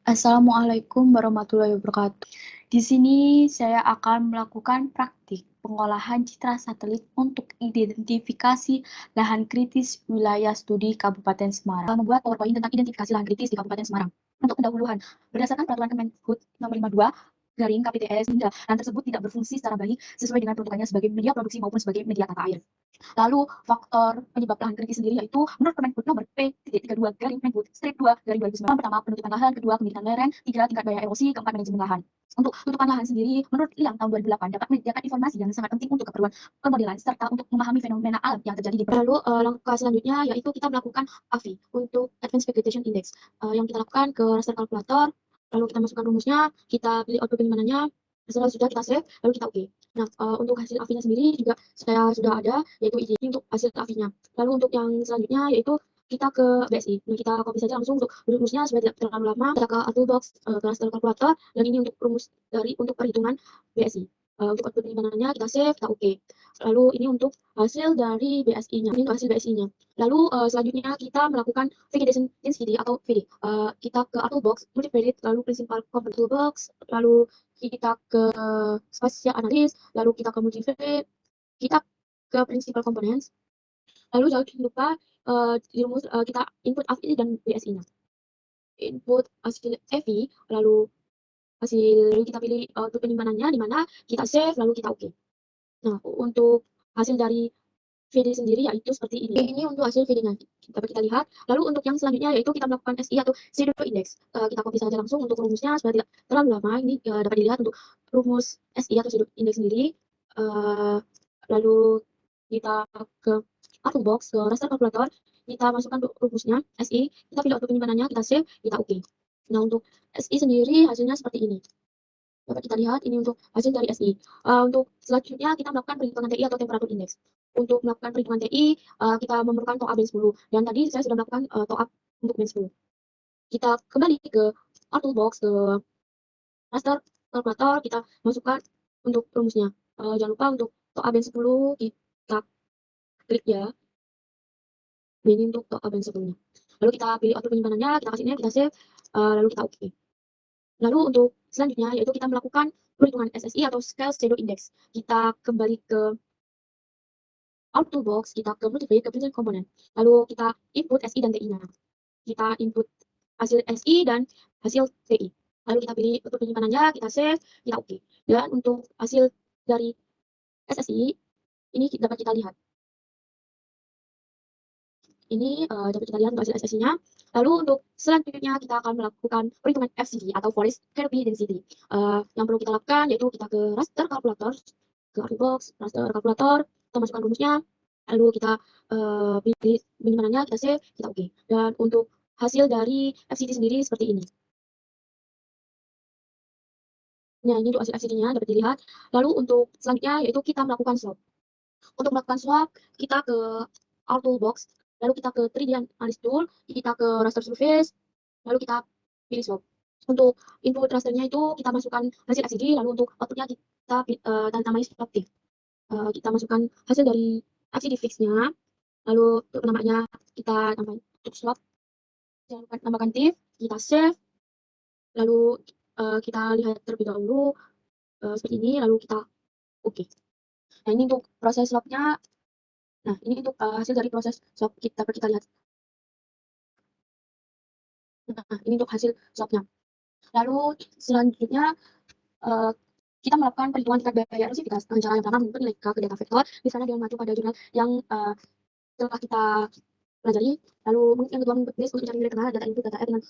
Assalamualaikum warahmatullahi wabarakatuh. Di sini saya akan melakukan praktik pengolahan citra satelit untuk identifikasi lahan kritis wilayah studi Kabupaten Semarang. Membuat PowerPoint tentang identifikasi lahan kritis di Kabupaten Semarang. Untuk pendahuluan, berdasarkan peraturan Kemenhub nomor 52 garing KPTS hingga lahan tersebut tidak berfungsi secara baik sesuai dengan peruntukannya sebagai media produksi maupun sebagai media tata air. Lalu faktor penyebab lahan kritis sendiri yaitu menurut Kemenhub nomor P.32 garing Menhub strip 2 garing 2009. Pertama, penutupan lahan. Kedua, kemirikan lereng. Tiga, tingkat daya erosi. Keempat, manajemen lahan. Untuk tutupan lahan sendiri, menurut Liang tahun 2008 dapat menyediakan informasi yang sangat penting untuk keperluan pemodelan serta untuk memahami fenomena alam yang terjadi di. Lalu langkah selanjutnya yaitu kita melakukan AVI untuk Advanced Vegetation Index. Yang kita lakukan ke raster kalkulator, lalu kita masukkan rumusnya, kita pilih output penyimpanan, setelah sudah kita save, lalu kita oke. Nah, untuk hasil AVI-nya sendiri juga saya sudah ada, yaitu ini untuk hasil AVI-nya. Lalu untuk yang selanjutnya yaitu kita ke BSI. Nah, kita copy saja langsung untuk rumusnya supaya tidak terlalu lama. Kita ke toolbox, ke raster kalkulator, dan ini untuk rumus untuk perhitungan BSI. Untuk output penyimpanannya kita save, kita oke. Lalu ini untuk hasil dari BSI-nya. Ini untuk hasil BSI-nya. Lalu selanjutnya kita melakukan vegetation density atau VD. Kita ke toolbox, multivariate, lalu principal component toolbox, lalu kita ke spatial analysis, lalu kita ke multivariate, kita ke principal components, lalu jangan lupa di rumus kita input AVI dan BSI-nya. Input hasil AVI, lalu kita pilih output penyimpanannya di mana kita save, lalu kita oke. Nah, untuk hasil dari VD sendiri yaitu seperti ini. Ini untuk hasil VD-nya dapat kita lihat. Lalu untuk yang selanjutnya yaitu kita melakukan SI atau pseudo index. Kita copy saja langsung untuk rumusnya supaya tidak terlalu lama. Ini dapat dilihat untuk rumus SI atau pseudo index sendiri. Lalu kita ke toolbox, ke raster kalkulator, kita masukkan rumusnya SI, kita pilih output penyimpanannya, kita save, kita oke. Nah, untuk SI sendiri hasilnya seperti ini. Dapat kita lihat ini untuk hasil dari SI. Untuk selanjutnya kita melakukan perhitungan TI atau temperatur index. Untuk melakukan perhitungan TI, kita memerlukan TOA band 10. Dan tadi saya sudah melakukan TOA untuk band 10. Kita kembali ke toolbox, ke raster kalkulator, kita masukkan untuk rumusnya. Jangan lupa untuk TOA band 10 kita klik ya. Ini untuk TOA band 10-nya. Lalu kita pilih output penyimpanannya, kita kasih name, kita save, lalu kita oke. Lalu untuk selanjutnya yaitu kita melakukan perhitungan SSI atau Scale Shadow Index. Kita kembali ke toolbox, kita ke multivariate, ke built-in component. Lalu kita input SI dan TI-nya. Kita input hasil SI dan hasil TI. Lalu kita pilih untuk penyimpanannya, kita save, kita oke. Dan untuk hasil dari SSI ini dapat kita lihat. Ini dapat kita lihat untuk hasil SSI-nya. Lalu untuk selanjutnya kita akan melakukan perhitungan FCD atau Forest Canopy Density. Yang perlu kita lakukan yaitu kita ke raster kalkulator, ke toolbox, raster kalkulator, kita masukkan rumusnya, lalu kita pilih penyimpanan, kita save, kita oke. Dan untuk hasil dari FCD sendiri seperti ini. Nah, ini untuk hasil FCD-nya dapat dilihat. Lalu untuk selanjutnya yaitu kita melakukan swap. Untuk melakukan swap, kita ke our toolbox, lalu kita ke 3D Analysis Tool, kita ke raster surface, lalu kita pilih swap. Untuk input rasternya itu kita masukkan hasil FCD, lalu untuk outputnya kita namai swap diff. Kita masukkan hasil dari FCD fix-nya, lalu untuk namanya kita tambahkan untuk swap, jangan lupa tambahkan diff, kita save, lalu kita lihat terlebih dahulu seperti ini, lalu kita oke. Nah, ini untuk proses swap-nya. Nah, ini untuk hasil dari proses swap dapat kita lihat. Nah, ini untuk hasil swap-nya. Lalu selanjutnya kita melakukan perhitungan tingkat daya erosivitas. Cara yang pertama menginput nilai K ke data vektor. Di sana dia mengacu pada jurnal yang telah kita pelajari. Lalu yang kedua menginput base untuk mencari nilai kenalan data input data R dengan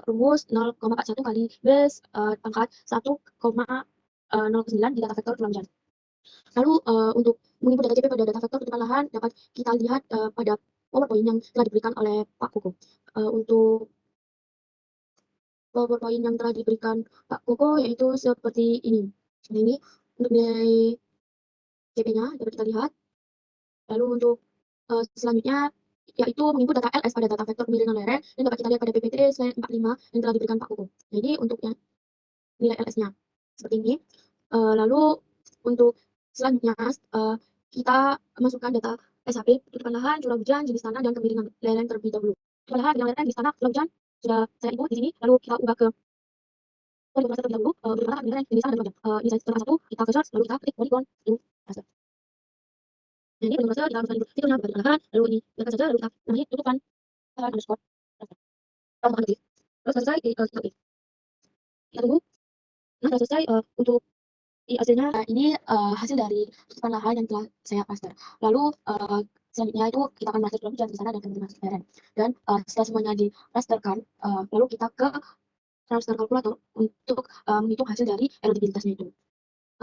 rumus 0,41 kali base pangkat 1,09 di data vektor perlanjutan. Lalu untuk menginput data CP pada data vektor tutupan lahan dapat kita lihat pada PowerPoint yang telah diberikan oleh Pak Koko. Untuk PowerPoint yang telah diberikan Pak Koko yaitu seperti ini. Nah, ini untuk nilai CP-nya dapat kita lihat. Lalu untuk selanjutnya yaitu menginput data LS pada data vektor pemilihan lereng dan dapat kita lihat pada PPT slide 45 yang telah diberikan Pak Koko. Nah, ini untuk nilai LS-nya seperti ini. Lalu untuk selanjutnya kita masukkan data SHP, tutupan lahan, curah hujan, jenis tanah, dan kemiringan lereng terlebih dahulu. Tutupan lahan, kemiringan lereng, jenis tanah, curah hujan sudah saya input di sini. Lalu kita ubah ke Untuk master terlebih dahulu, bagaimana penilaian yang bisa dan panjang. Ini saya setelah satu, kita ke search, lalu kita klik polygon in master. Nah, ini untuk master kita harus fiturnya bukan perlahan, lalu ini biarkan saja, lalu kita namanya tutupkan underscore master. Kita tambahkan lagi. Terus selesai, kita klik. Kita tunggu. Nah, sudah selesai untuk hasilnya. Ini hasil dari tutupan lahan yang telah saya master. Lalu selanjutnya itu kita akan master lebih di sana dan kemudian masuk PRN. Dan setelah semuanya di rasterkan, lalu kita ke transfer kalkulator untuk menghitung hasil dari erodabilitasnya itu.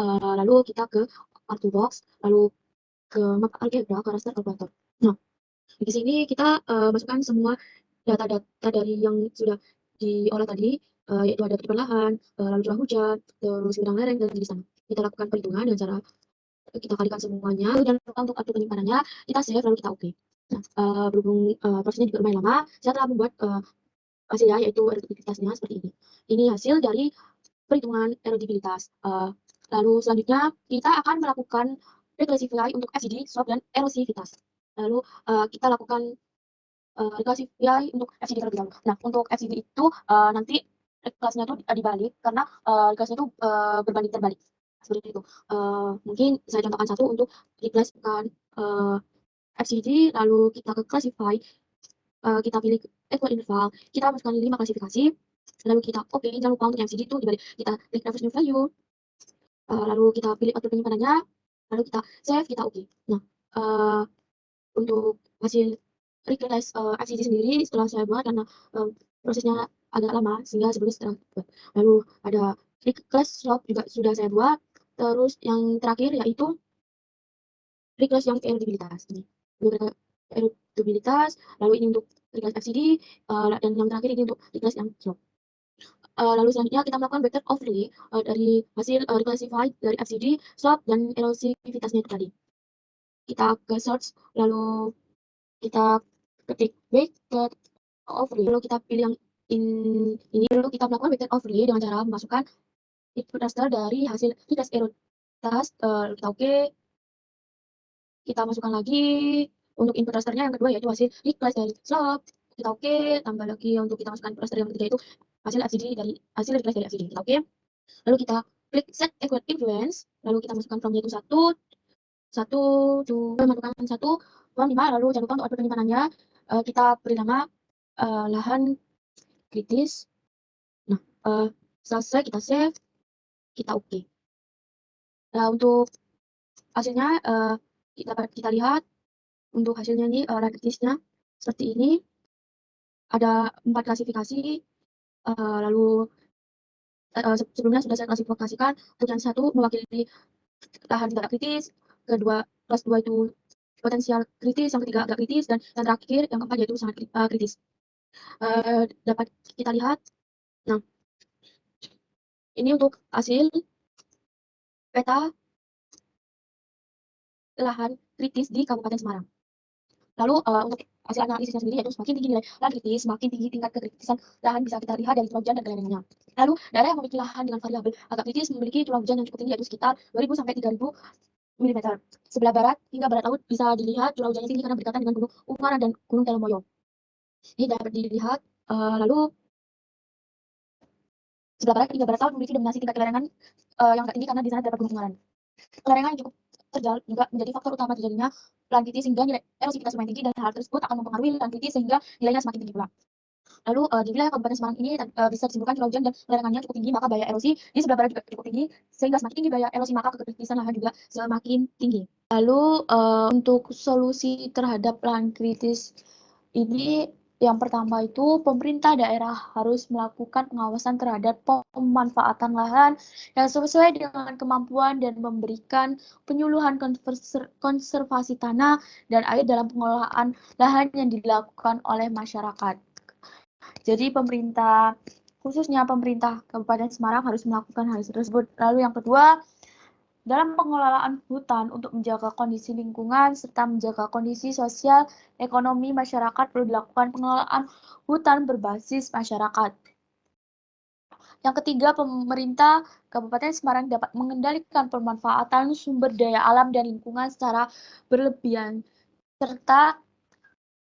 Lalu kita ke Artbox, lalu ke map algebra ke raster kalkulator. Nah, di sini kita masukkan semua data-data dari yang sudah diolah tadi, yaitu ada ketebalan lahan, lalu curah hujan, terus bidang lereng dan di sana. Kita lakukan perhitungan dengan cara kita kalikan semuanya, dan untuk atur penyimpanannya kita save lalu kita oke. Nah, berhubung prosesnya juga lumayan lama, saya telah membuat hasilnya yaitu erodabilitasnya seperti ini. Ini hasil dari perhitungan erodabilitas. Lalu selanjutnya kita akan melakukan reclassify untuk FCD, slope, dan erosivitas. Lalu kita lakukan reclassify untuk FCD terlebih dahulu. Nah, untuk FCD itu nanti kelasnya itu dibalik karena kelasnya itu berbanding terbalik. Seperti itu. Mungkin saya contohkan satu untuk reclassify FCD, lalu kita ke classify, kita pilih equal interval, kita masukkan 5 klasifikasi, lalu kita oke, jangan lupa untuk FCD itu dibalik, kita klik reverse new value, lalu kita pilih atur penyimpanannya, lalu kita save, kita oke. Nah, untuk hasil reclass FCD sendiri setelah saya buat karena prosesnya agak lama sehingga sebelumnya setelah buat. Lalu ada reclass slope juga sudah saya buat. Terus yang terakhir yaitu reclass yang erodabilitas ini. Erodabilitas, lalu ini untuk reclass FCD, dan yang terakhir ini untuk reclass yang slope. Lalu selanjutnya kita melakukan vector overlay dari hasil reclassify dari FCD, slope, dan erosivitasnya itu tadi. Kita ke search, lalu kita ketik vector overlay, lalu kita pilih yang ini, lalu kita melakukan vector overlay dengan cara memasukkan input raster dari hasil reclass erotas, kita oke, kita masukkan lagi untuk input rasternya yang kedua yaitu hasil reclass dari slope, kita oke, tambah lagi untuk kita masukkan input raster yang ketiga itu hasil FCD dari hasil reclass dari FCD, kita oke. Lalu kita klik set equal influence, lalu kita masukkan formnya itu 1, masukkan 1, form 5, lalu jangan lupa untuk atur penyimpanannya, kita beri nama lahan kritis. Nah, selesai kita save, kita oke. Nah, untuk hasilnya kita lihat untuk hasilnya ini lahan kritisnya seperti ini. Ada 4 klasifikasi, lalu sebelumnya sudah saya klasifikasikan. Untuk yang 1 mewakili lahan tidak kritis, kedua kelas 2 itu potensial kritis, yang ketiga agak kritis, dan yang terakhir yang keempat yaitu sangat kritis. Dapat kita lihat. Nah, ini untuk hasil peta lahan kritis di Kabupaten Semarang. Lalu untuk hasil analisisnya sendiri yaitu semakin tinggi nilai lahan kritis, semakin tinggi tingkat kekritisan lahan bisa kita lihat dari curah hujan dan gaya lerengnya. Lalu daerah yang memiliki lahan dengan variabel agak kritis memiliki curah hujan yang cukup tinggi yaitu sekitar 2000 sampai 3000 mm. Sebelah barat hingga barat laut bisa dilihat curah hujannya tinggi karena berdekatan dengan Gunung Ungaran dan Gunung Telomoyo. Ini dapat dilihat. Lalu sebelah barat hingga barat laut memiliki dominasi tingkat kelerengan yang agak tinggi karena di sana terdapat Gunung Ungaran. Kelerengan yang cukup terjal juga menjadi faktor utama terjadinya lahan kritis sehingga nilai erosivitas semakin tinggi, dan hal tersebut akan mempengaruhi lahan kritis sehingga nilainya semakin tinggi pula. Lalu di wilayah Kabupaten Semarang ini bisa disimpulkan curah hujan dan kelerengannya cukup tinggi, maka bahaya erosi di sebelah barat juga cukup tinggi, sehingga semakin tinggi bahaya erosi maka kekritisan lahan juga semakin tinggi. Lalu untuk solusi terhadap lahan kritis ini, yang pertama itu pemerintah daerah harus melakukan pengawasan terhadap pemanfaatan lahan yang sesuai dengan kemampuan dan memberikan penyuluhan konservasi tanah dan air dalam pengelolaan lahan yang dilakukan oleh masyarakat. Jadi pemerintah, khususnya pemerintah Kabupaten Semarang harus melakukan hal tersebut. Lalu yang kedua, dalam pengelolaan hutan untuk menjaga kondisi lingkungan serta menjaga kondisi sosial ekonomi masyarakat perlu dilakukan pengelolaan hutan berbasis masyarakat. Yang ketiga, pemerintah Kabupaten Semarang dapat mengendalikan pemanfaatan sumber daya alam dan lingkungan secara berlebihan, serta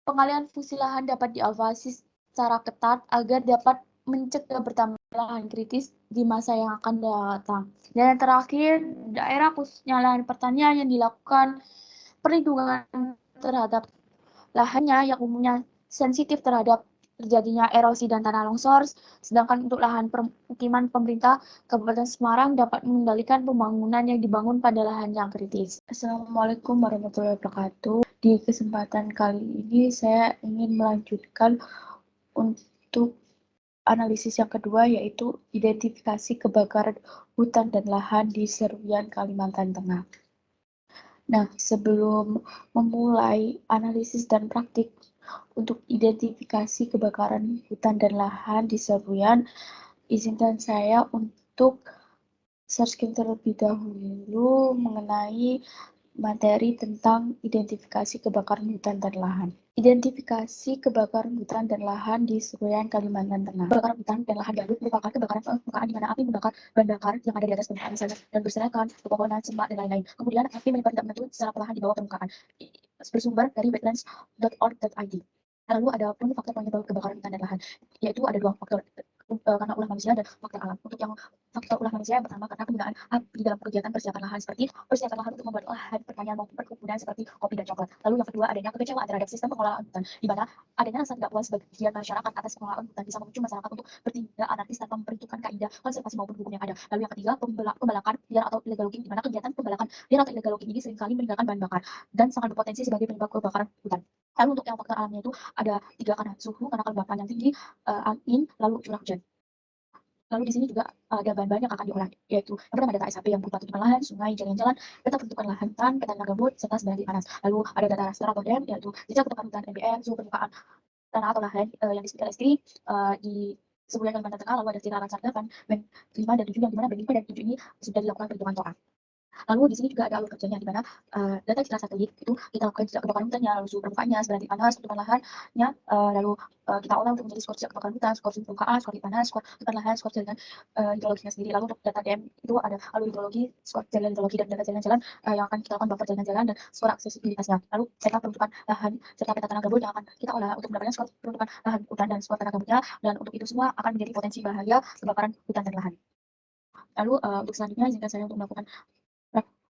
pengalihan fungsi lahan dapat diawasi secara ketat agar dapat mencegah bertambah lahan kritis di masa yang akan datang. Dan yang terakhir, daerah khususnya lahan pertanian yang dilakukan perlindungan terhadap lahannya yang umumnya sensitif terhadap terjadinya erosi dan tanah longsor, sedangkan untuk lahan permukiman pemerintah Kabupaten Semarang dapat mengendalikan pembangunan yang dibangun pada lahan yang kritis. Assalamualaikum warahmatullahi wabarakatuh. Di kesempatan kali ini saya ingin melanjutkan untuk analisis yang kedua, yaitu identifikasi kebakaran hutan dan lahan di Seruyan, Kalimantan Tengah. Nah, sebelum memulai analisis dan praktik untuk identifikasi kebakaran hutan dan lahan di Seruyan, izinkan saya untuk searching terlebih dahulu mengenai materi tentang identifikasi kebakaran hutan dan lahan. Identifikasi kebakaran hutan dan lahan di Seruyan, Kalimantan Tengah. Kebakaran hutan dan lahan gambut merupakan kebakaran permukaan di mana api membakar bahan bakar yang ada di atas permukaan misalnya dan berserakan, pepohonan, semak, dan lain-lain. Kemudian api menyebar tidak menentu secara perlahan di bawah permukaan. Bersumber dari wetlands.org.id. Lalu ada pun faktor penyebab kebakaran hutan dan lahan, yaitu ada dua faktor, karena ulah manusia dan faktor alam. Untuk yang faktor ulah manusia yang pertama, karena penggunaan api dalam kegiatan persiapan lahan seperti persiapan lahan untuk membuat lahan pertanian maupun perkebunan seperti kopi dan coklat. Lalu yang kedua, adanya kekecewaan terhadap sistem pengelolaan hutan, di mana adanya rasa tidak puas sebagian masyarakat atas pengelolaan hutan bisa memicu masyarakat untuk bertindak anarkis tanpa memperhitungkan kaidah konservasi maupun hukum yang ada. Lalu yang ketiga, pembalakan liar atau illegal logging, di mana kegiatan pembalakan liar atau illegal logging ini seringkali meninggalkan bahan bakar dan sangat berpotensi sebagai penyebab kebakaran hutan. Lalu untuk yang faktor alamnya itu ada tiga, karena suhu, karena kelembapan yang tinggi, angin, lalu curah hujan. Lalu di sini juga ada bahan-bahan yang akan diolah, yaitu yang pertama data SHP yang berupa tutupan lahan, sungai, jalan-jalan, peta peruntukan lahan hutan, peta tanah gambut, serta sebaran panas. Lalu ada data raster atau DEM, yaitu jejak ketupan hutan NBM, suhu permukaan tanah atau lahan yang disebut LST di sebulan Kalimantan Tengah. Lalu ada sekitar Ransar 8, band 5 dan 7, yang dimana band 5 dan 7 ini sudah dilakukan perhitungan total. Lalu di sini juga ada alur kerjanya, di mana data citra satelit itu kita lakukan jejak kebakaran hutannya, lalu suhu permukaannya, sebaran panas, tutupan lahannya, lalu kita olah untuk menjadi skor jejak kebakaran hutan, skor suhu permukaan, skor panas, skor tutupan lahan, skor jaringan hidrologinya sendiri. Lalu untuk data DM itu ada alur hidrologi, skor jaringan hidrologi dan data jalan-jalan yang akan kita lakukan buffer jalan-jalan dan skor aksesibilitasnya. Lalu peta peruntukan lahan serta peta tanah gambut yang akan kita olah untuk mendapatkan skor peruntukan lahan hutan dan skor tanah gambutnya, dan untuk itu semua akan menjadi potensi bahaya kebakaran hutan dan lahan. Lalu untuk selanjutnya izinkan saya untuk melakukan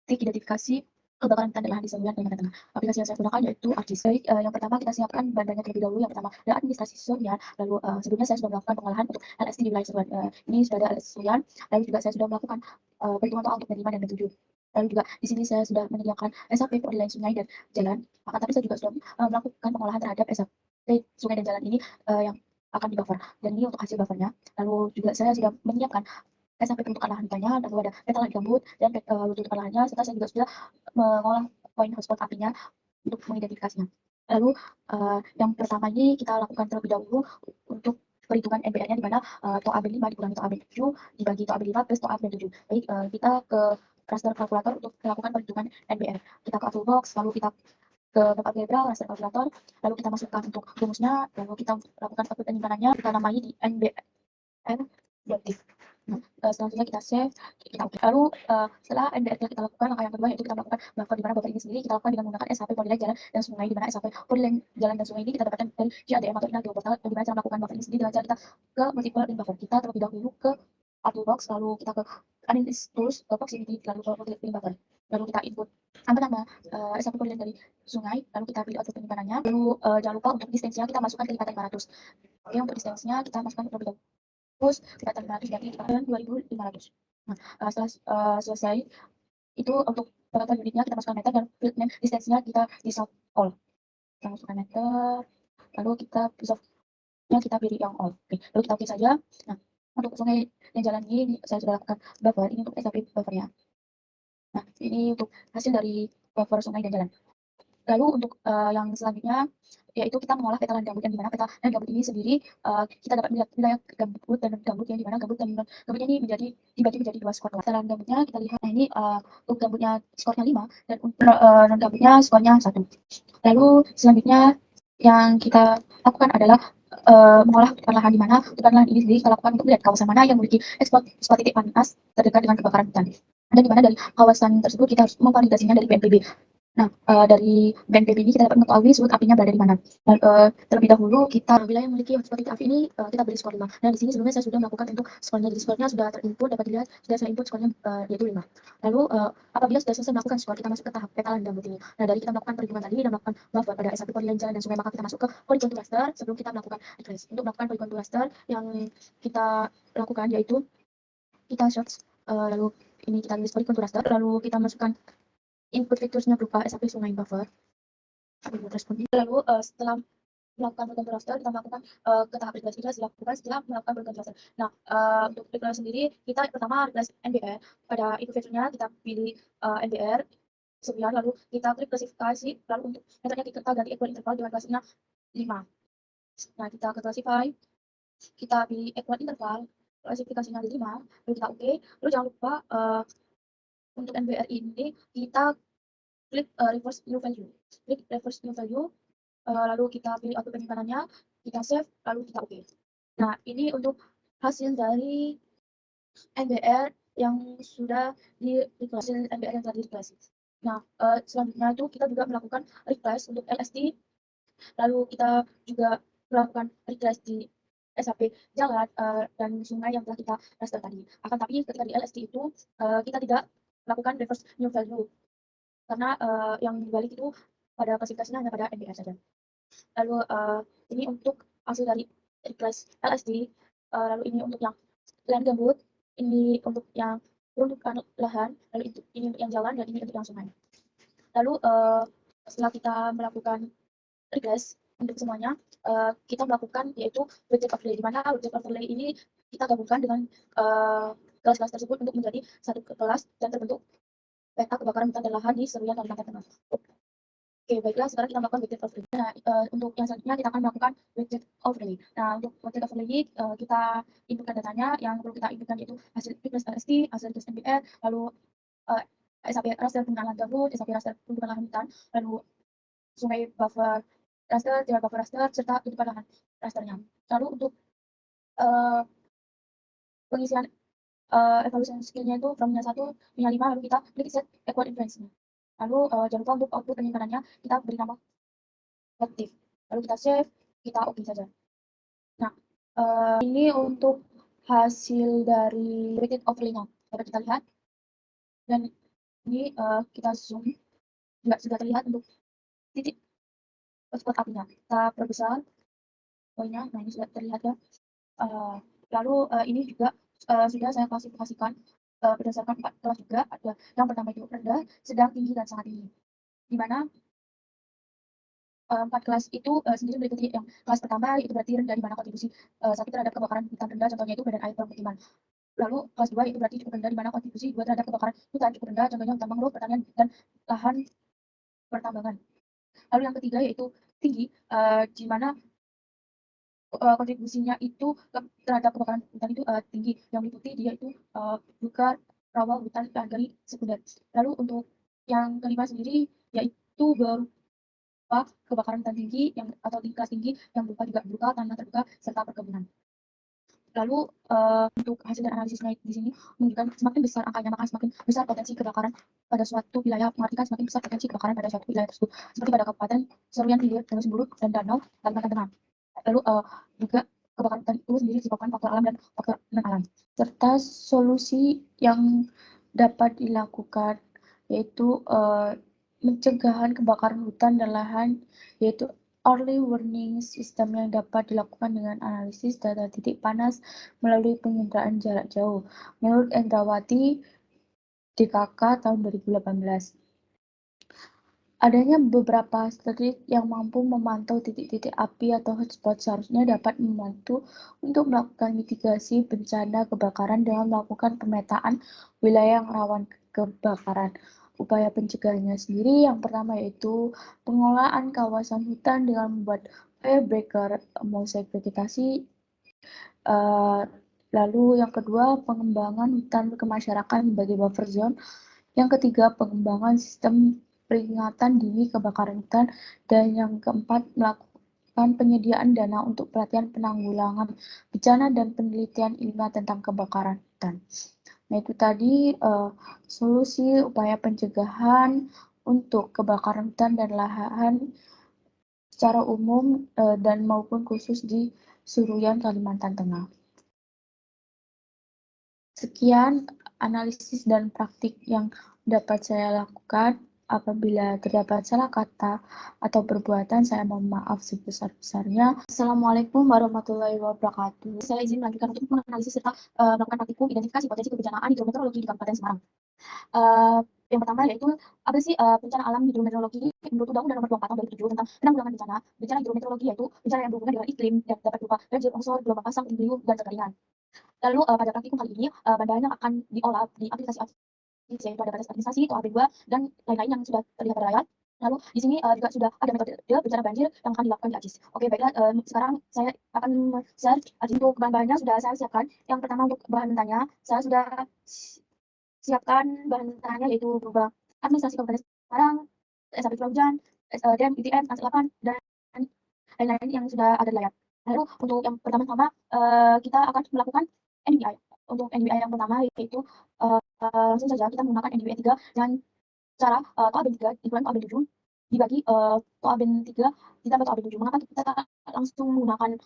praktik identifikasi kebakaran hutan dan lahan di Seruyan, Kalimantan Tengah. Aplikasi yang saya gunakan yaitu ArcGIS. Baik, yang pertama kita siapkan bahan-bahannya terlebih dahulu. Yang pertama adalah administrasi Seruyan. Lalu sebelumnya saya sudah melakukan pengolahan untuk LST di wilayah Seruyan. Ini sudah ada LST Seruyan. Lalu juga saya sudah melakukan perhitungan total untuk band 5 dan band 7. Lalu juga di sini saya sudah menyediakan SHP penilaian sungai dan jalan. Akan tapi saya juga sudah melakukan pengolahan terhadap SHP sungai dan jalan ini yang akan di buffer. Dan ini untuk hasil buffernya. Lalu juga saya sudah menyiapkan sampai bentuk lahan hutannya, lalu ada peta lahan gambut dan bentuk lahannya, serta saya juga sudah mengolah poin hotspot apinya untuk mengidentifikasinya. Lalu yang pertama ini kita lakukan terlebih dahulu untuk perhitungan NBR-nya, di mana TOA B5 dikurangi TOA B7 dibagi TOA B5 plus TOA B7. Baik, kita ke raster kalkulator untuk melakukan perhitungan NBR. Kita ke toolbox, lalu kita ke tempat algebra, raster kalkulator, lalu kita masukkan untuk rumusnya, lalu kita lakukan output penyimpanannya, kita namai di NBR objektif. Selanjutnya kita save, kita oke. Lalu setelah NBR kita lakukan, langkah yang kedua yaitu kita melakukan buffer, di mana buffer ini sendiri kita lakukan dengan menggunakan SHP Polylink jalan dan sungai, di mana SHP Polylink jalan dan sungai ini kita dapatkan dari JADM atau Inal Geoportal. Dan gimana cara melakukan buffer ini sendiri dengan cara kita ke multiple link buffer. Kita terlebih dahulu ke toolbox, lalu kita ke analysis tools, ke proximity, lalu ke multiple link buffer. Lalu kita input angka nama SHP Polylink dari sungai, lalu kita pilih output penyimpanannya. Lalu jangan lupa untuk distance-nya kita masukkan ke lipatan 500. Oke, untuk distance-nya kita masukkan terlebih dahulu. Terus lipatan 500 berarti lipatan 2500. Nah, setelah selesai itu untuk penentuan unitnya kita masukkan meter dan field name distance-nya kita dissolve all. Kita masukkan meter, lalu kita dissolve-nya kita pilih yang all. Oke, lalu kita oke saja. Nah, untuk sungai yang jalan ini saya sudah lakukan buffer, ini untuk SHP buffernya. Nah, ini untuk hasil dari buffer sungai dan jalan. Lalu untuk yang selanjutnya yaitu kita mengolah peta lahan gambut, yang dimana peta lahan gambut ini sendiri kita dapat melihat wilayah gambut dan gambut, yang dimana gambut dan gambutnya ini dibagi menjadi 2 skor. Peta lahan gambutnya kita lihat, nah ini untuk gambutnya skornya 5 dan untuk non gambutnya skornya 1. Lalu selanjutnya yang kita lakukan adalah mengolah tutupan lahan, di mana tutupan lahan ini sendiri kita lakukan untuk melihat kawasan mana yang memiliki spot titik panas terdekat dengan kebakaran hutan. Dan di mana dari kawasan tersebut kita harus memvalidasinya dari BNPB. Nah, dari BNPB ini kita dapat mengetahui sudut apinya berada di mana. Dan, terlebih dahulu kita bila yang memiliki hotspot titik api ini, kita beri skor 5. Dan di sini sebelumnya saya sudah melakukan untuk skornya, jadi skornya sudah ter-input, dapat dilihat sudah saya input skornya, yaitu 5. Lalu, apabila sudah selesai melakukan skor, kita masuk ke tahap petalan gambut ini. Nah, dari kita melakukan perhitungan tadi dan melakukan buffer pada S1 polyline jalan dan sungai, maka kita masuk ke polygon to raster sebelum kita melakukan retrace. Untuk melakukan polygon to raster yang kita lakukan yaitu kita search, lalu ini kita list polygon to raster, lalu kita masukkan input vektornya berupa SAP sungai buffer. Lalu setelah melakukan polygon to raster, kita melakukan ke tahap replace. Itu dilakukan setelah melakukan polygon to raster. Nah, untuk replace sendiri, kita pertama replace NBR. Pada input vektornya kita pilih NBR 9, lalu kita klik klasifikasi, lalu untuk metodenya kita ganti equal interval dengan kelasnya 5. Nah, kita ke classify, kita pilih equal interval, klasifikasinya di 5, lalu kita oke. Lalu jangan lupa untuk NBR ini kita klik reverse new value. Klik reverse new value, lalu kita pilih output penyimpanannya, kita save, lalu kita oke. Nah, ini untuk hasil dari NBR yang sudah hasil NBR yang telah di-replace. Nah, selanjutnya itu kita juga melakukan replace untuk LSD, lalu kita juga melakukan replace di SAP jalan dan sungai yang telah kita raster tadi. Akan tapi ketika di LSD itu kita tidak melakukan reverse new value karena yang dibalik itu pada klasifikasinya hanya pada NBR saja. Lalu ini untuk hasil dari replace LSD, lalu ini untuk yang land gambut, ini untuk yang peruntukan lahan, lalu ini untuk yang jalan, dan ini untuk yang sungai. Lalu setelah kita melakukan replace untuk semuanya, kita melakukan yaitu widget overlay, di mana widget overlay ini kita gabungkan dengan kelas-kelas tersebut untuk menjadi satu kelas dan terbentuk peta kebakaran hutan dan lahan di seluruh Kalimantan Tengah. Oke, baiklah, sekarang kita melakukan widget overlay. Nah, untuk yang selanjutnya kita akan melakukan widget overlay. Nah, untuk widget overlay kita inputkan datanya. Yang perlu kita inputkan yaitu hasil request LST, hasil request NBR, lalu SAP raster penggunaan gabut, SAP raster penggunaan lahan hutan, lalu sungai buffer raster, tiga buffer raster, serta tutupan lahan rasternya. Lalu untuk pengisian evaluation skillnya itu from minus 1 minus 5, lalu kita klik set equal inference-nya. Lalu jangan lupa untuk output penyimpanannya kita beri nama aktif. Lalu kita save, kita oke saja. Nah, ini untuk hasil dari widget overlay-nya. Dapat kita lihat. Dan ini kita zoom, juga sudah terlihat untuk titik spot apinya. Kita perbesar poinnya, nah ini sudah terlihat ya. Lalu ini juga sudah saya klasifikasikan berdasarkan 4 kelas juga. Ada yang pertama itu rendah, sedang, tinggi, dan sangat tinggi. Di mana 4 kelas itu sendiri meliputi yang kelas pertama itu berarti rendah, di mana kontribusi sakit terhadap kebakaran hutan rendah, contohnya itu badan air permukiman. Lalu kelas 2 itu berarti cukup rendah, di mana kontribusi 2 terhadap kebakaran hutan cukup rendah, contohnya hutan mangrove, pertanian, dan lahan pertambangan. Lalu yang ketiga yaitu tinggi, di mana kontribusinya itu terhadap kebakaran hutan itu tinggi, yang meliputi dia itu juga rawa hutan dari sekunder. Lalu untuk yang kelima sendiri yaitu berupa kebakaran hutan tinggi yang atau tingkat tinggi yang berupa juga berupa tanah terbuka serta perkebunan. Lalu untuk hasil dan analisisnya di sini menunjukkan semakin besar angkanya, maka semakin besar potensi kebakaran pada suatu wilayah, mengartikan semakin besar potensi kebakaran pada suatu wilayah tersebut, seperti pada Kabupaten Seruyan Hilir, Danau Sembulu, dan Danau Kalimantan Tengah. Lalu juga kebakaran hutan itu sendiri disebabkan faktor alam dan faktor non-alam. Serta solusi yang dapat dilakukan yaitu pencegahan kebakaran hutan dan lahan, yaitu early warning system yang dapat dilakukan dengan analisis data titik panas melalui penginderaan jarak jauh. Menurut Endrawati, DKK tahun 2018. Adanya beberapa satelit yang mampu memantau titik-titik api atau hotspot seharusnya dapat membantu untuk melakukan mitigasi bencana kebakaran dengan melakukan pemetaan wilayah yang rawan kebakaran. Upaya pencegahannya sendiri yang pertama yaitu pengelolaan kawasan hutan dengan membuat firebreaker mosaik vegetasi. Lalu yang kedua, pengembangan hutan kemasyarakatan sebagai buffer zone. Yang ketiga, pengembangan sistem peringatan dini kebakaran hutan. Dan yang keempat, melakukan penyediaan dana untuk pelatihan penanggulangan bencana dan penelitian ilmiah tentang kebakaran hutan. Nah, itu tadi solusi upaya pencegahan untuk kebakaran hutan dan lahan secara umum dan maupun khusus di Suruyan, Kalimantan Tengah. Sekian analisis dan praktik yang dapat saya lakukan. Apabila terdapat salah kata atau perbuatan, saya mohon maaf sebesar-besarnya. Assalamualaikum warahmatullahi wabarakatuh. Saya izin melanjutkan untuk menganalisis serta melakukan praktikum identifikasi potensi kebencanaan hidrometeorologi di Kabupaten Semarang. Yang pertama yaitu apa sih bencana alam hidrometeorologi menurut Undang-Undang Nomor 24 Tahun 2007 tentang penanggulangan bencana. Bencana hidrometeorologi yaitu bencana yang berhubungan dengan iklim dan dapat berupa banjir, longsor, gelombang pasang, puting beliung, dan kekeringan. Lalu pada praktikum kali ini bahan-bahan yang akan diolah di aplikasi yaitu ada batas administrasi atau AB2 dan lain-lain yang sudah terlihat pada layar. Lalu di sini juga sudah ada metode bencana banjir yang akan dilakukan di AJIS. Oke, baiklah, sekarang saya akan search untuk bahan-bahannya sudah saya siapkan. Yang pertama untuk bahan mentahnya, saya sudah siapkan bahan mentahnya yaitu berupa administrasi Kabupaten Semarang, SAP Curah Hujan, DEM, ITM, ANSI 8, dan lain-lain yang sudah ada di layar. Lalu untuk yang pertama-tama kita akan melakukan NDVI. Untuk NDVI yang pertama yaitu langsung saja kita menggunakan NDVI 3 dan cara toa ben 3 dikurangi toa ben 7 dibagi toa ben 3 ditambah toa ben 7. Mengapa kita langsung menggunakan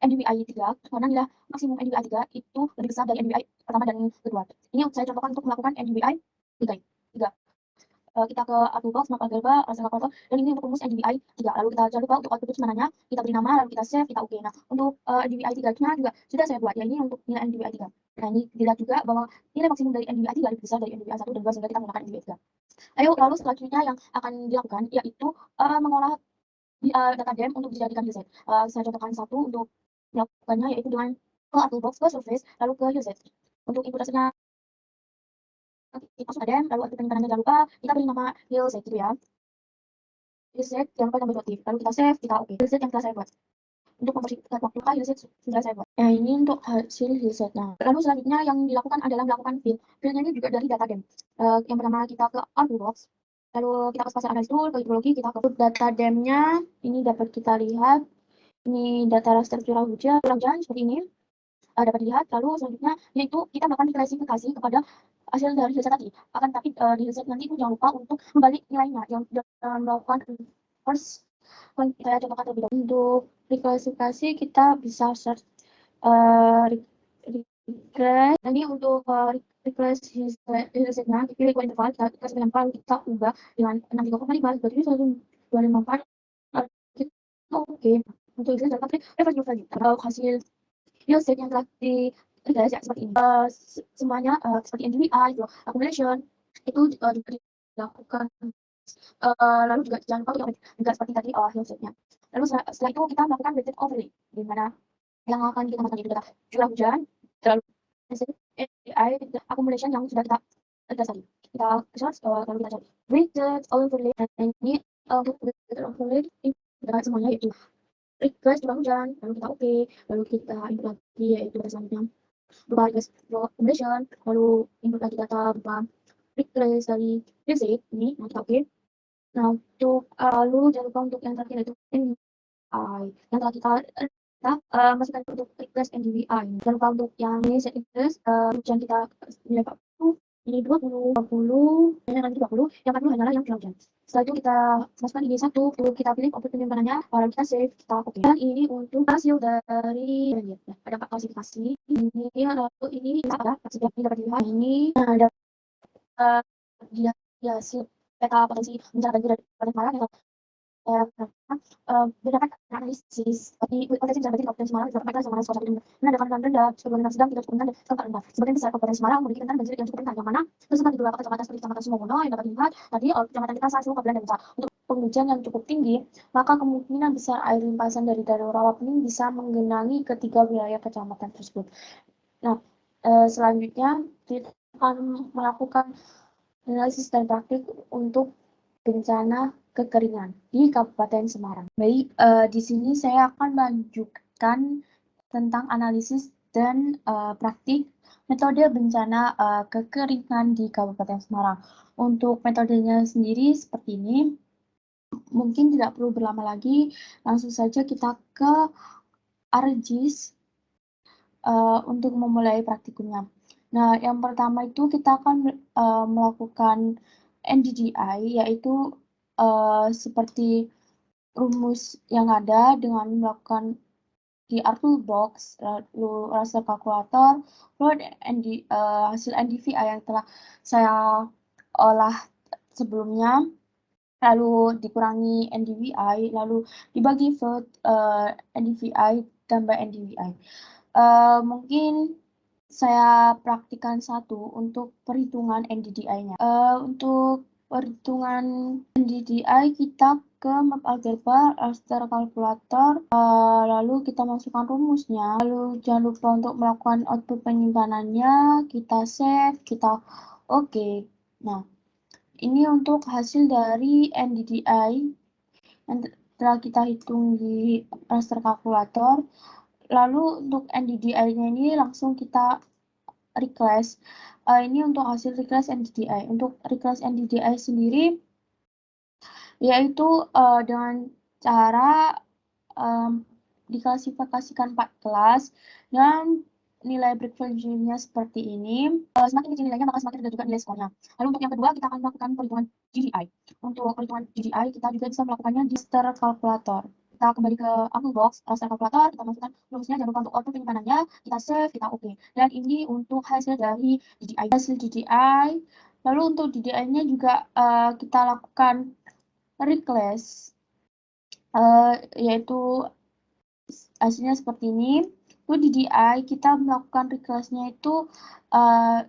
NDVI 3? Karena nilai maksimum NDVI 3 itu lebih besar dari NDVI pertama dan kedua. Ini saya contohkan untuk melakukan NDVI 3. Kita ke Artbox, map algebra, rasa kalkulator, dan ini untuk rumus NDVI 3. Lalu kita jangan lupa untuk output mananya, kita beri nama, lalu kita save, kita oke. Nah, untuk NDVI 3-nya juga sudah saya buat, ya ini untuk nilai NDVI 3. Nah, ini dilihat juga bahwa nilai maksimum dari NDVI 3 lebih besar dari NDVI 1 dan 2, sehingga kita menggunakan NDVI 3. Ayo, lalu selanjutnya yang akan dilakukan, yaitu mengolah data DEM untuk dijadikan hillset. Saya contohkan satu untuk melakukannya, yaitu dengan ke Artbox, ke Surface, lalu ke hillset. Untuk input hasilnya, masuk DEM, lalu output penyimpanannya jangan lupa, kita beri nama hillset gitu ya. Hillset jangan lupa tambah notif, lalu kita save, kita oke. Hillset yang telah saya buat. Untuk mempersingkat waktu, hillset sudah saya buat. Nah, ini untuk hasil hillsetnya. Lalu selanjutnya yang dilakukan adalah melakukan fill. Fillnya ini juga dari data DEM. Yang pertama kita ke Artbox, lalu kita ke spasial analysis tool, ke hidrologi, kita ke data DEM-nya. Ini dapat kita lihat. Ini data raster curah hujan seperti ini. Dapat dilihat. Lalu selanjutnya yaitu kita melakukan klasifikasi kepada hasil dari hillset tadi. Akan tapi di hillset nanti itu jangan lupa untuk membalik nilainya yang melakukan first. Saya contohkan terlebih dahulu. Untuk reklasifikasi kita bisa search regress. Ini untuk regress hillsetnya pilih dua interval, kita kasih interval, kita ubah dengan 63,5 berarti 1254. Oke, untuk hillset dapat reference tadi hasil hillset yang telah di guys ya seperti ini. Semuanya seperti NDVI, accumulation itu juga dilakukan. Lalu juga jangan lupa juga seperti tadi hillsetnya. Lalu setelah itu kita melakukan weighted overlay, di mana yang akan kita masukkan itu data curah hujan, lalu NDVI, accumulation yang sudah kita tadi. Kita search, lalu kita cari weighted overlay. Dan ini untuk weighted overlay ini semuanya yaitu request curah hujan, lalu kita oke, lalu kita input lagi yaitu data selanjutnya berupa request accumulation, lalu input lagi data berupa request dari visit ini, nah kita oke. Nah, untuk lalu jangan lupa untuk yang terakhir yaitu NDVI yang telah kita masukkan untuk request NDVI. Jangan lupa untuk yang ini set request hujan kita nilai 40, ini 20, yang nanti 20, yang 40 hanyalah yang curah hujan. Setelah itu kita masukkan ini satu, kita pilih output penyimpanannya, lalu kita save, kita oke. Dan ini untuk hasil dari ada 4 klasifikasi. Ini lalu ini ada setiap ini dapat dilihat ini ada dia hasil peta potensi bencana banjir dari Kabupaten Semarang berdasarkan analisis di potensi bencana banjir di Kabupaten Semarang dilakukan sama skor 1 dengan ada kekuatan rendah, sebagian sedang, tidak cukup rendah, dan skala rendah. Sebagian besar Kabupaten Semarang memiliki rentan banjir yang cukup rendah, yang mana tersebar di beberapa kecamatan seperti Kecamatan Sumomono yang dapat dilihat tadi kecamatan kita Sasu, Kabupaten Desa. Untuk penghujan yang cukup tinggi, maka kemungkinan besar air limpasan dari Danau Rawapening bisa menggenangi ketiga wilayah kecamatan tersebut. Nah, selanjutnya kita akan melakukan analisis dan praktik untuk bencana kekeringan di Kabupaten Semarang. Baik, di sini saya akan melanjutkan tentang analisis dan praktik metode bencana kekeringan di Kabupaten Semarang. Untuk metodenya sendiri seperti ini, mungkin tidak perlu berlama lagi, langsung saja kita ke ARGIS untuk memulai praktikumnya. Nah, yang pertama itu kita akan melakukan NDDI, yaitu seperti rumus yang ada dengan melakukan QR toolbox, lalu raster kalkulator, lalu hasil NDVI yang telah saya olah sebelumnya, lalu dikurangi NDVI, lalu dibagi vote NDVI tambah NDVI. Mungkin saya praktikkan satu untuk perhitungan NDDI-nya. Untuk perhitungan NDDI kita ke map algebra, raster kalkulator, lalu kita masukkan rumusnya, lalu jangan lupa untuk melakukan output penyimpanannya, kita save, kita oke. Nah, ini untuk hasil dari NDDI yang telah kita hitung di raster kalkulator. Lalu untuk NDDI-nya ini langsung kita reclass. Ini untuk hasil reclass NDDI. Untuk reclass NDDI sendiri, yaitu dengan cara diklasifikasikan 4 kelas dan nilai break value-nya seperti ini. Semakin kecil nilainya maka semakin rendah juga nilai skornya. Lalu untuk yang kedua kita akan melakukan perhitungan GDI. Untuk perhitungan GDI kita juga bisa melakukannya di raster kalkulator. Kita kembali ke Apple Box, raster kalkulator, kita masukkan rumusnya, jangan lupa untuk output penyimpanannya, kita save, kita oke. Dan ini untuk hasil dari GDI. Hasil GDI. Lalu untuk GDI-nya juga kita lakukan reclass, yaitu hasilnya seperti ini. Lalu di DI kita melakukan reclass-nya itu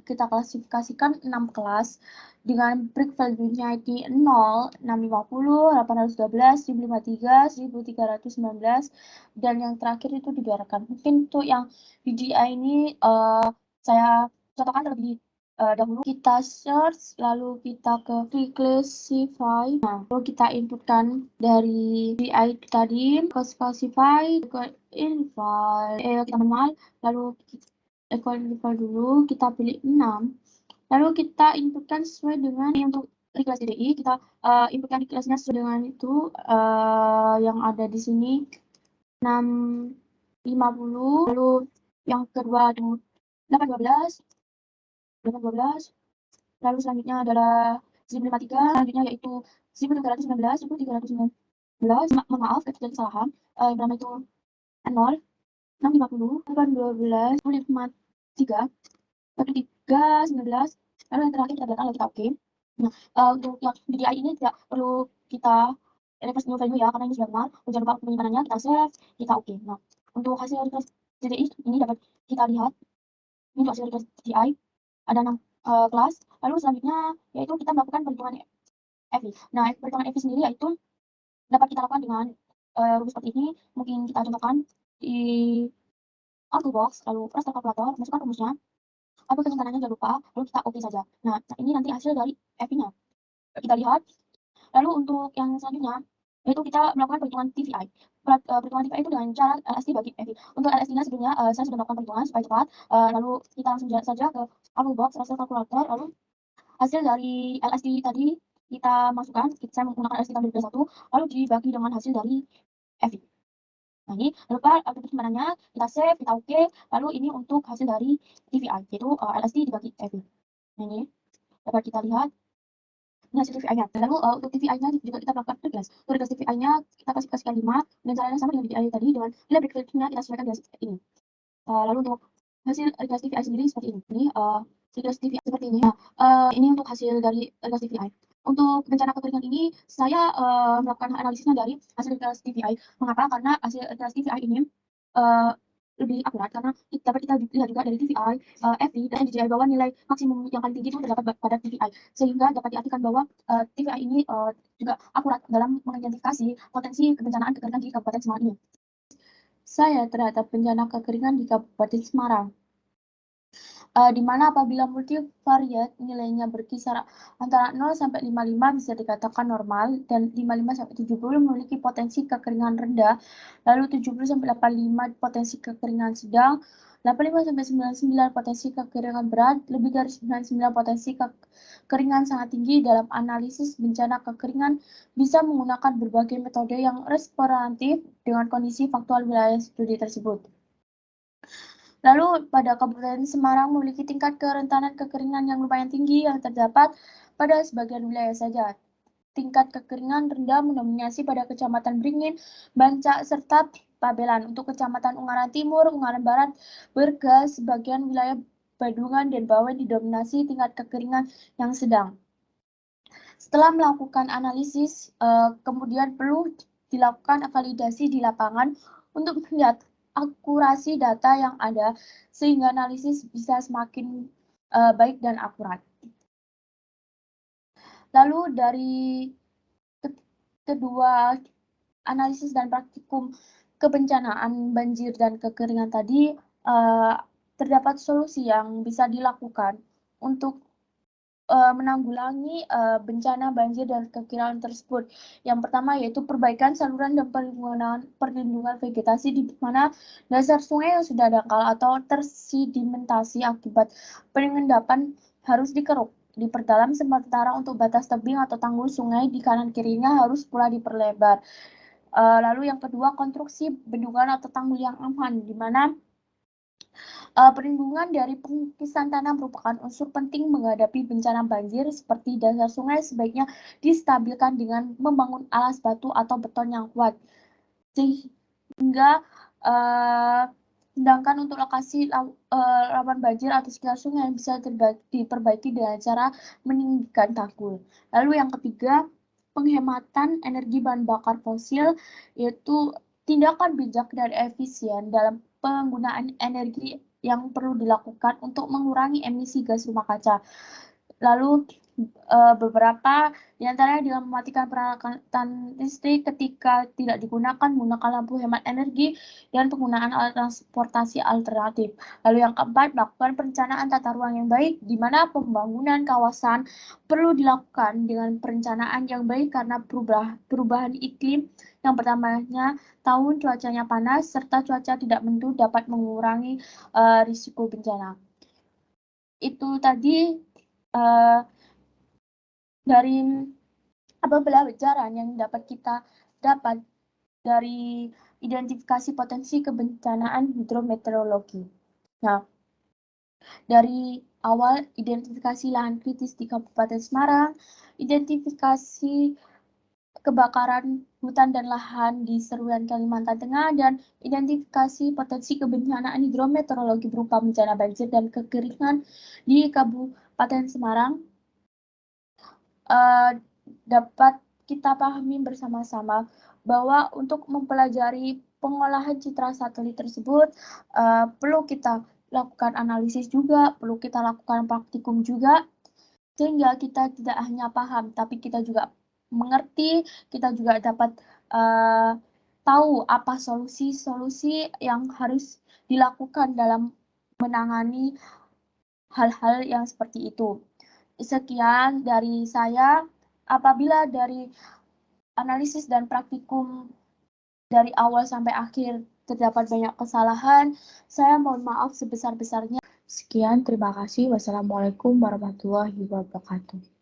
kita klasifikasikan 6 kelas dengan break value-nya di 0, 650, 812, 1053, 1319, dan yang terakhir itu dibiarkan. Mungkin untuk yang di DI ini saya contohkan terlebih dahulu. Kita search, lalu kita ke reclassify. Nah, lalu kita inputkan dari DI tadi, ke classify, ke infile, kita manual, lalu equal dulu, kita pilih 6. Lalu kita inputkan sesuai dengan untuk reclass DDI, kita inputkan reclassnya sesuai dengan itu yang ada di sini 650, lalu yang kedua itu 812, lalu selanjutnya adalah 1053, selanjutnya yaitu 1319, 1319, maaf terjadi kesalahan, yang pertama itu 0, 650, 812, 1053, 1319, lalu yang terakhir kita datang lalu kita oke. Nah, untuk yang DDI ini tidak perlu kita reverse new value ya, karena ini sudah benar. Jangan lupa penyimpanannya, kita save, kita oke. Nah, untuk hasil reverse DDI ini dapat kita lihat, ini untuk hasil reverse DDI ada 6 kelas. Lalu selanjutnya yaitu kita melakukan perhitungan FI. Nah, perhitungan FI sendiri yaitu dapat kita lakukan dengan rumus seperti ini. Mungkin kita contohkan di Auto Box, lalu raster kalkulator, masukkan rumusnya, atau penyimpanannya jangan lupa, lalu kita oke saja. Nah, ini nanti hasil dari FI-nya. Kita lihat. Lalu untuk yang selanjutnya, yaitu kita melakukan perhitungan TVI. Perhitungan TVI itu dengan cara LST bagi FI. Untuk LST-nya sebelumnya saya sudah melakukan perhitungan supaya cepat. Lalu kita langsung saja ke Auto Box, raster kalkulator, lalu hasil dari LST tadi kita masukkan, saya menggunakan LST tahun 2021, lalu dibagi dengan hasil dari FI. Nah, ini lupa perhitungannya, kita save, kita oke, lalu ini untuk hasil dari TVI, yaitu LST dibagi FI. Nah, ini dapat kita lihat, ini hasil TVI-nya. Lalu untuk TVI-nya juga kita melakukan reclass. Untuk reclass TVI-nya kita klasifikasikan 5, dan caranya sama dengan TVI tadi, dengan nilai break value-nya kita sesuaikan dengan seperti ini. Lalu untuk hasil reclass TVI sendiri seperti ini. Ini reclass TVI seperti ini. Nah, ini untuk hasil dari reclass TVI. Untuk bencana kekeringan ini, saya melakukan analisisnya dari hasil reclass TVI. Mengapa? Karena hasil reclass TVI ini lebih akurat, karena dapat kita lihat juga dari TVI, FI, dan NDDI bahwa nilai maksimum yang paling tinggi itu terdapat pada TVI. Sehingga dapat diartikan bahwa TVI ini juga akurat dalam mengidentifikasi potensi kebencanaan kekeringan di Kabupaten Semarang ini. Saya terhadap bencana kekeringan di Kabupaten Semarang. Di mana apabila multivariat nilainya berkisar antara 0 sampai 55 bisa dikatakan normal, dan 55 sampai 70 memiliki potensi kekeringan rendah, lalu 70 sampai 85 potensi kekeringan sedang, 85 sampai 99 potensi kekeringan berat, lebih dari 99 potensi kekeringan sangat tinggi. Dalam analisis bencana kekeringan bisa menggunakan berbagai metode yang responsif dengan kondisi faktual wilayah studi tersebut. Lalu pada Kabupaten Semarang memiliki tingkat kerentanan kekeringan yang lumayan tinggi, yang terdapat pada sebagian wilayah saja. Tingkat kekeringan rendah mendominasi pada Kecamatan Beringin, Bancak, serta Pabelan. Untuk Kecamatan Ungaran Timur, Ungaran Barat, Bergas, sebagian wilayah Badungan dan Bawen didominasi tingkat kekeringan yang sedang. Setelah melakukan analisis, kemudian perlu dilakukan validasi di lapangan untuk melihat akurasi data yang ada sehingga analisis bisa semakin baik dan akurat. Lalu dari kedua analisis dan praktikum kebencanaan banjir dan kekeringan tadi, terdapat solusi yang bisa dilakukan untuk menanggulangi bencana banjir dan kekeringan tersebut. Yang pertama yaitu perbaikan saluran dan perlindungan vegetasi di mana dasar sungai yang sudah dangkal atau tersedimentasi akibat pengendapan harus dikeruk, diperdalam, sementara untuk batas tebing atau tanggul sungai di kanan kirinya harus pula diperlebar. Lalu yang kedua, konstruksi bendungan atau tanggul yang aman, di mana perlindungan dari pengikisan tanah merupakan unsur penting menghadapi bencana banjir, seperti dasar sungai sebaiknya distabilkan dengan membangun alas batu atau beton yang kuat. Sehingga sedangkan untuk lokasi rawan banjir atau sekitar sungai bisa diperbaiki dengan cara meninggikan tanggul. Lalu yang ketiga, penghematan energi bahan bakar fosil, yaitu tindakan bijak dan efisien dalam penggunaan energi yang perlu dilakukan untuk mengurangi emisi gas rumah kaca. Lalu beberapa di antaranya dengan mematikan peralatan listrik ketika tidak digunakan, menggunakan lampu hemat energi, dan penggunaan alat transportasi alternatif. Lalu yang keempat, melakukan perencanaan tata ruang yang baik, di mana pembangunan kawasan perlu dilakukan dengan perencanaan yang baik karena perubahan iklim. Yang pertamanya, tahun cuacanya panas, serta cuaca tidak menentu dapat mengurangi risiko bencana. Itu tadi dari pembelajaran yang dapat kita dapat dari identifikasi potensi kebencanaan hidrometeorologi. Nah, dari awal identifikasi lahan kritis di Kabupaten Semarang, identifikasi kebakaran hutan dan lahan di Seruyan Kalimantan Tengah, dan identifikasi potensi kebencanaan hidrometeorologi berupa bencana banjir dan kekeringan di Kabupaten Semarang dapat kita pahami bersama-sama bahwa untuk mempelajari pengolahan citra satelit tersebut perlu kita lakukan analisis juga, perlu kita lakukan praktikum juga, sehingga kita tidak hanya paham, tapi kita juga mengerti, kita juga dapat tahu apa solusi-solusi yang harus dilakukan dalam menangani hal-hal yang seperti itu. Sekian dari saya. Apabila dari analisis dan praktikum dari awal sampai akhir terdapat banyak kesalahan, saya mohon maaf sebesar-besarnya. Sekian, terima kasih. Wassalamualaikum warahmatullahi wabarakatuh.